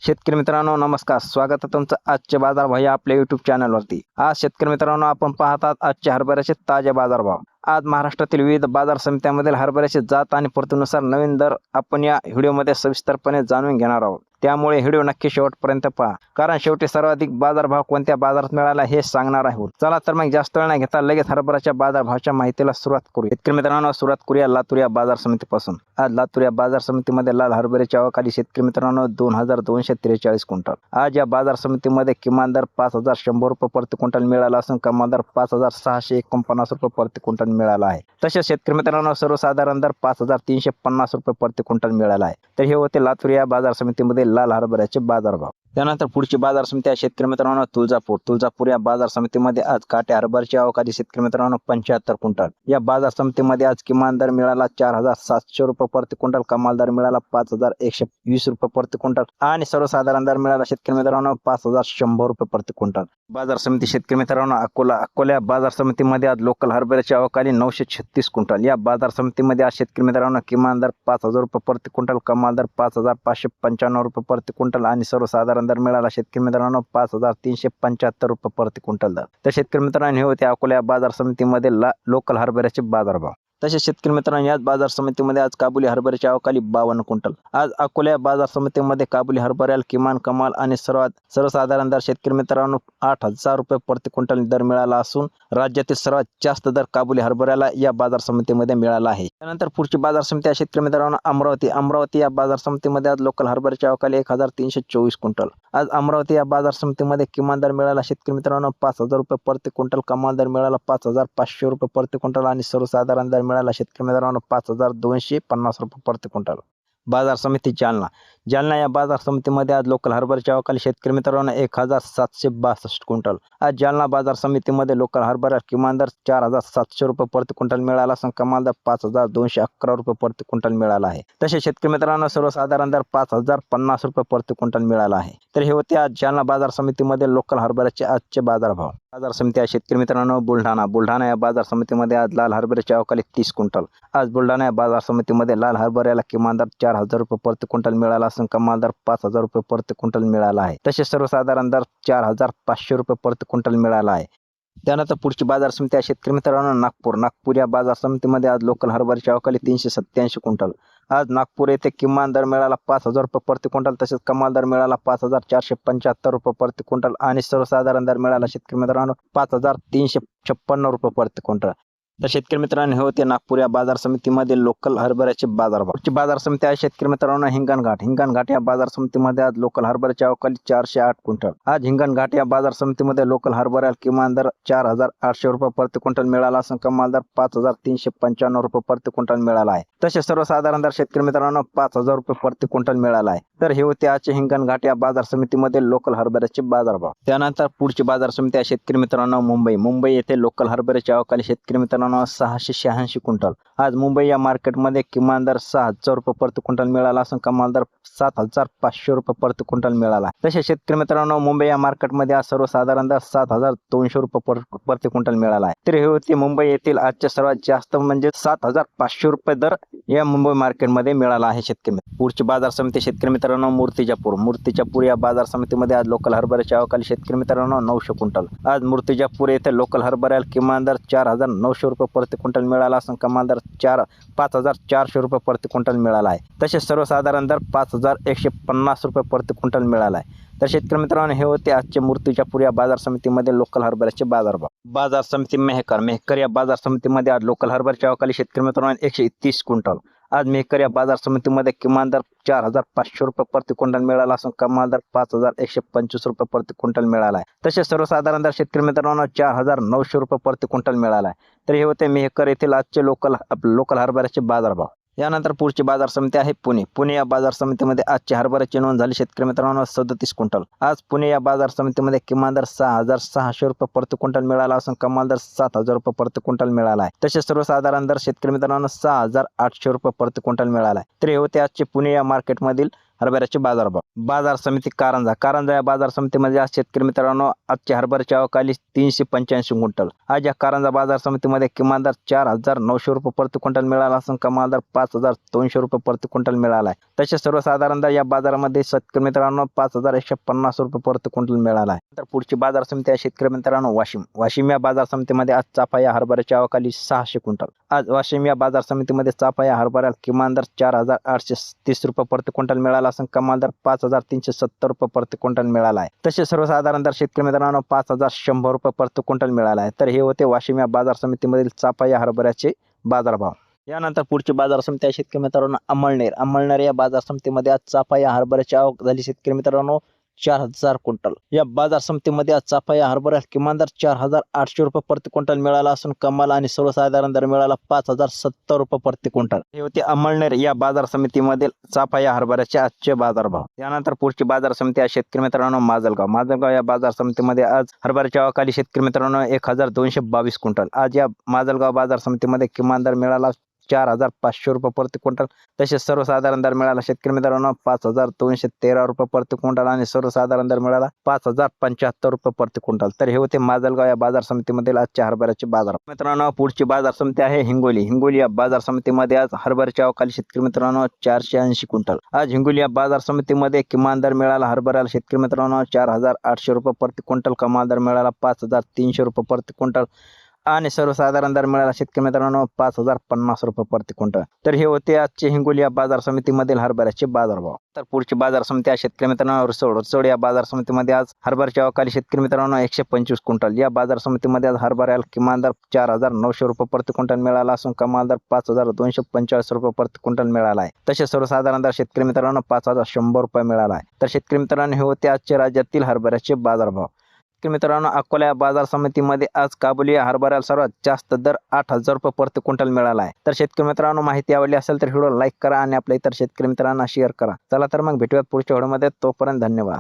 शेतकरी मित्रांनो नमस्कार, स्वागत आहे तुमचं आजचे बाजारभाव या आपल्या YouTube चॅनलवरती। आज शेतकरी मित्रांनो आपण पाहतात आजचे हरभऱ्याचे ताजे बाजारभाव। आज महाराष्ट्रातील विविध बाजार समित्यांमधील हरभऱ्याचे जात आणि प्रतीनुसार नवीन दर आपण या व्हिडिओमध्ये सविस्तरपणे जाणून घेणार आहोत। त्यामुळे व्हिडिओ नक्की शेवटपर्यंत पहा, कारण शेवटी सर्वाधिक बाजारभाव कोणत्या बाजारात मिळाला हे सांगणार आहोत। चला तर मग जास्त वेळ न घेता लगेच हरभऱ्याच्या बाजारभावाच्या माहितीला सुरुवात करू। शेतकरी मित्रांनो सुरुवात करूया लातूर या बाजार समितीपासून। आज लातूर या बाजार समितीमध्ये लाल हरभऱ्याची आवक आली शेतकरी मित्रांनो 2243 क्विंटल। आज या बाजार समितीमध्ये किमान दर 5100 रुपये प्रति क्विंटल मिळाला असून कमाल दर 5649 रुपये प्रति क्विंटल मिळाला आहे। तसेच शेतकरी मित्रांनो सर्वसाधारण दर 5350 रुपये प्रति क्विंटल मिळाला आहे। तर हे होते लातूर या बाजार समितीमध्ये लाल हरभऱ्याचे बाजारभाव। त्यानंतर पुढची बाजार समिती आहे शेतकरी मित्रांनो तुळजापूर या बाजार समितीमध्ये आज काटे हरभऱ्याची आवक आली शेतकरी मित्रांनो 75 क्विंटल। या बाजार समितीमध्ये आज किमान दर मिळाला 4700 रुपये प्रति क्विंटल, कमाल दर मिळाला 5120 रुपये प्रति क्विंटल आणि सर्वसाधारण दर मिळाला शेतकरी मित्रांनो 5100 रुपये प्रति क्विंटल। बाजार समिती शेतकरी मित्रांनो अकोला बाजार समितीमध्ये आज लोकल हरभऱ्याची आवक आली 936 क्विंटल। या बाजार समितीमध्ये आज शेतकरी मित्रांनो किमान दर 5000 रुपये प्रति क्विंटल, कमाल दर 5595 रुपये प्रति क्विंटल आणि सर्वसाधारण दर मिळाला शेतकरी मित्रांनो 5375 रुपये प्रति क्विंटल दर। तर शेतकरी मित्रांनो हे होते अकोला बाजार समितीमध्ये लोकल हरभऱ्याचे बाजारभाव। तसेच शेतकरी मित्रांनो याच बाजार समितीमध्ये आज काबुली हरभऱ्याची आवक आली 52 क्विंटल। आज अकोला बाजार समितीमध्ये काबुली हरभऱ्याला किमान, कमाल आणि सर्वसाधारण दर शेतकरी मित्रांनो 8000 रुपये प्रति क्विंटल दर मिळाला असून राज्यातील सर्वात जास्त दर काबुली हरभऱ्याला या बाजार समितीमध्ये मिळाला आहे। त्यानंतर पुढची बाजार समिती आहे शेतकरी मित्रांनो अमरावती या बाजार समितीमध्ये आज लोकल हरभऱ्याची आवक आली 1324 क्विंटल। आज अमरावती या बाजार समितीमध्ये किमान दर मिळाला शेतकरी मित्रांनो 5000 रुपये प्रति क्विंटल, कमाल दर मिळाला 5500 रुपये प्रति क्विंटल आणि सर्वसाधारण दर मिळाला शेतकरी मित्रांनो 5250 रुपये प्रति क्विंटल। बाजार समिती जालना या बाजार समितीमध्ये आज लोकल हरभऱ्याची आवक आली शेतकरी मित्रांनो 1762 क्विंटल। आज जालना बाजार समितीमध्ये लोकल हरभरा किमान दर 4700 रुपये प्रति क्विंटल मिळाला असून कमाल दर 5211 रुपये प्रति क्विंटल मिळाला आहे। तसेच शेतकरी मित्रांनो सर्वसाधारण दर 5050 रुपये प्रति क्विंटल मिळाला आहे। तर हे होते आज जालना बाजार समितीमध्ये लोकल हरभऱ्याचे आजचे बाजारभाव। बाजार समिती आहे शेतकरी मित्रांनो बुलढाणा या बाजार समितीमध्ये आज लाल हरभऱ्याची आवक आली 30 क्विंटल। आज बुलढाणा या बाजार समितीमध्ये लाल हरभऱ्याला किमान दर 4000 रुपये प्रति क्विंटल मिळाला असून कमाल दर 5000 रुपये प्रति क्विंटल मिळाला आहे। तसेच सर्वसाधारण दर 4500 रुपये प्रति क्विंटल मिळाला आहे। त्यानंतर पुढची बाजार समिती आहे शेतकरी मित्रांनो नागपूर या बाजार समितीमध्ये आज लोकल हरभऱ्याची आवक आली 387 क्विंटल। आज नागपूर येथे किमान दर मिळाला 5000 रुपये प्रति क्विंटल, तसेच कमाल दर मिळाला 5475 रुपये प्रति क्विंटल आणि सर्वसाधारण दर मिळाला शेतकरी मित्रांनो 5356 रुपये प्रति क्विंटल। तर शेतकरी मित्रांनो हे होते नागपूर या बाजार समितीमध्ये लोकल हरभऱ्याचे बाजारभाव। पुढची बाजार समिती आहे शेतकरी मित्रांनो हिंगणघाट या बाजार समितीमध्ये आज लोकल हरभऱ्याची आवक आली 408 क्विंटल। आज हिंगणघाट या बाजार समितीमध्ये लोकल हरभऱ्याला किमान दर 4800 रुपये प्रति क्विंटल मिळाला असून कमाल दर 5395 रुपये प्रति क्विंटल मिळाला आहे। तसेच सर्वसाधारण दर शेतकरी मित्रांनो 5000 रुपये प्रति क्विंटल मिळाला आहे। तर हे होते आजचे हिंगणघाट या बाजार समितीमध्ये लोकल हरभऱ्याचे बाजारभाव। त्यानंतर पुढची बाजार समिती आहे शेतकरी मित्रांनो मुंबई येथे लोकल हरभऱ्याची आवक आली शेतकरी मित्रांनो 686 क्विंटल। आज मुंबई या मार्केटमध्ये किमान दर 6000 रुपये प्रति क्विंटल मिळाला असून कमाल दर 7500 रुपये प्रति क्विंटल मिळाला आहे। तसेच शेतकरी मित्रांनो मुंबई या मार्केटमध्ये आज सर्वसाधारण दर 7200 रुपये प्रति क्विंटल मिळाला आहे। तर हे होते मुंबई येथील आजचे सर्वात जास्त म्हणजे 7500 रुपये दर या मुंबई मार्केटमध्ये मिळाला आहे शेतकरी। पुढची बाजार समिती शेतकरी मित्रांनो मूर्तिजापूर या बाजार समितीमध्ये आज लोकल हरभऱ्याची आवक आली शेतकरी मित्रांनो 900 क्विंटल। आज मूर्तिजापूर येथे लोकल हरभऱ्याला किमान दर 4900 रुपये प्रति क्विंटल मिळाला असून कमाल दर 5400 रुपये प्रति क्विंटल मिळाला आहे। तसेच सर्वसाधारण दर 5150 रुपये प्रति क्विंटल मिळाला आहे। तर शेतकरी मित्रांनो हे होते आजचे मूर्तिजापूर या बाजार समितीमध्ये लोकल हरभऱ्याचे बाजारभाव। बाजार समिती मेहकर या बाजार समितीमध्ये आज लोकल हरभऱ्याची आवक आली शेतकरी मित्रांनो 130 क्विंटल। आज मेहकर या बाजार समितीमध्ये किमान दर 4500 रुपये प्रति क्विंटल मिळाला असून कमाल दर 5125 रुपये प्रति क्विंटल मिळाला आहे। तसेच सर्वसाधारण दर शेतकरी मित्रांनो 4900 रुपये प्रति क्विंटल मिळाला आहे। तर हे होते मेहकर येथील आजचे लोकल हरभऱ्याचे बाजारभाव। यानंतर पुढची बाजार समिती आहे पुणे या बाजार समितीमध्ये आजची हरभऱ्याची नोंद झाली शेतकरी मित्रांनो 37 क्विंटल। आज पुणे या बाजार समितीमध्ये किमान दर 6600 रुपये प्रति क्विंटल मिळाला असून कमाल दर 7000 रुपये प्रति क्विंटल मिळाला आहे। तसेच सर्वसाधारण दर शेतकरी मित्रांनो 6800 रुपये प्रति क्विंटल मिळाला आहे। तर हे होते आजचे पुणे या मार्केटमधील हरभऱ्याचे बाजारभाव. बाजार समिती कारंजा. कारंजा या बाजार समितीमध्ये आज शेतकरी मित्रांनो आजची हरभऱ्याची आवक आली 385 क्विंटल. आज या कारंजा बाजार समितीमध्ये किमान दर 4,900 रुपये प्रति क्विंटल मिळाला असून कमाल दर 5,200 रुपये प्रति क्विंटल मिळाला आहे. तसेच सर्वसाधारण दर या बाजारामध्ये शेतकरी मित्रांनो 5,150 रुपये प्रति क्विंटल मिळाला आहे. तर पुढची बाजार समिती आहे शेतकरी मित्रांनो वाशिम. वाशिम या बाजार समितीमध्ये आज चाफा या हरभऱ्याची आवक आली 600 क्विंटल. आज वाशिम या बाजार समितीमध्ये चाफा या हरभऱ्याला किमान दर 4,830 रुपये प्रति क्विंटल मिळाला असून कमाल दर 5,370 रुपये प्रति क्विंटल मिळाला आहे. तसेच सर्वसाधारण दर शेतकरी मित्रांनो 5,100 रुपये प्रति क्विंटल मिळाला आहे. तर हे होते वाशिम या बाजार समितीमधील चाफा या हरभऱ्याचे बाजारभाव. यानंतर पुढची बाजार समिती आहे शेतकरी मित्रांनो अंमळनेर. अंमळनेर या बाजार समितीमध्ये आज चाफा या हरभऱ्याची आवक झाली शेतकरी मित्रांनो 4,000 क्विंटल. या बाजार समितीमध्ये आज चाफा या हरभऱ्याला किमान दर 4,800 रुपये प्रति क्विंटल मिळाला असून कमाल आणि सर्वसाधारण दर मिळाला 5,070 रुपये प्रति क्विंटल. हे होते अंमळनेर या बाजार समितीमधील चाफा या हरभऱ्याचे आजचे बाजारभाव. यानंतर पुढची बाजार समिती आहे शेतकरी मित्रांनो माजलगाव. माजलगाव या बाजार समितीमध्ये आज हरभऱ्याची आवक आली शेतकरी मित्रांनो 1,222 क्विंटल. आज या माजलगाव बाजार समितीमध्ये किमान दर मिळाला 4,500 रुपये प्रति क्विंटल. तसेच सर्वसाधारण दर मिळाला शेतकरी मित्रांनो 5,213 रुपये प्रति क्विंटल आणि सर्वसाधारण दर मिळाला 5,075 रुपये प्रति क्विंटल. तर हे होते माजलगाव या बाजार समितीमधील आजच्या हरभऱ्याचे बाजार. मित्रांनो पुढची बाजार समिती आहे हिंगोली. हिंगोली या बाजार समितीमध्ये आज हरभऱ्याची आवक आली शेतकरी मित्रांनो 480 क्विंटल. आज हिंगोली या बाजार समितीमध्ये किमान दर मिळाला हरभऱ्याला शेतकरी मित्रांनो 4,800 रुपये प्रति क्विंटल. कमाल दर मिळाला 5,300 रुपये प्रति क्विंटल आणि सर्वसाधारण दर मिळाला शेतकरी मित्रांनो 5,050 रुपये प्रति क्विंटल. तर हे होते आजचे हिंगोली या बाजार समितीमधील हरभऱ्याचे बाजारभाव. तर पुढची बाजार समिती आहे शेतकरी मित्रांनो रिसोड. रिसोड या बाजार समितीमध्ये आज हरभऱ्याची आवक आली शेतकरी मित्रांनो 125 क्विंटल. या बाजार समितीमध्ये आज हरभऱ्याला किमान दर 4,900 रुपये प्रति क्विंटल मिळाला असून कमाल दर 5,245 रुपये प्रति क्विंटल मिळाला आहे. तसेच सर्वसाधारण दर शेतकरी मित्रांनो 5,100 रुपये मिळाला आहे. तर शेतकरी मित्रांनो हे होते आजचे राज्यातील हरभऱ्याचे बाजारभाव. मित्रांनो अकोला या बाजार समितीमध्ये आज काबुली या हरभऱ्याला सर्वात जास्त दर 8,000 रुपये प्रति क्विंटल मिळाला आहे. तर शेतकरी मित्रांनो माहिती आवडली असेल तर व्हिडिओ लाईक करा आणि आपल्या इतर शेतकरी मित्रांना शेअर करा. चला तर मग भेटूयात पुढच्या व्हिडिओमध्ये. तोपर्यंत धन्यवाद.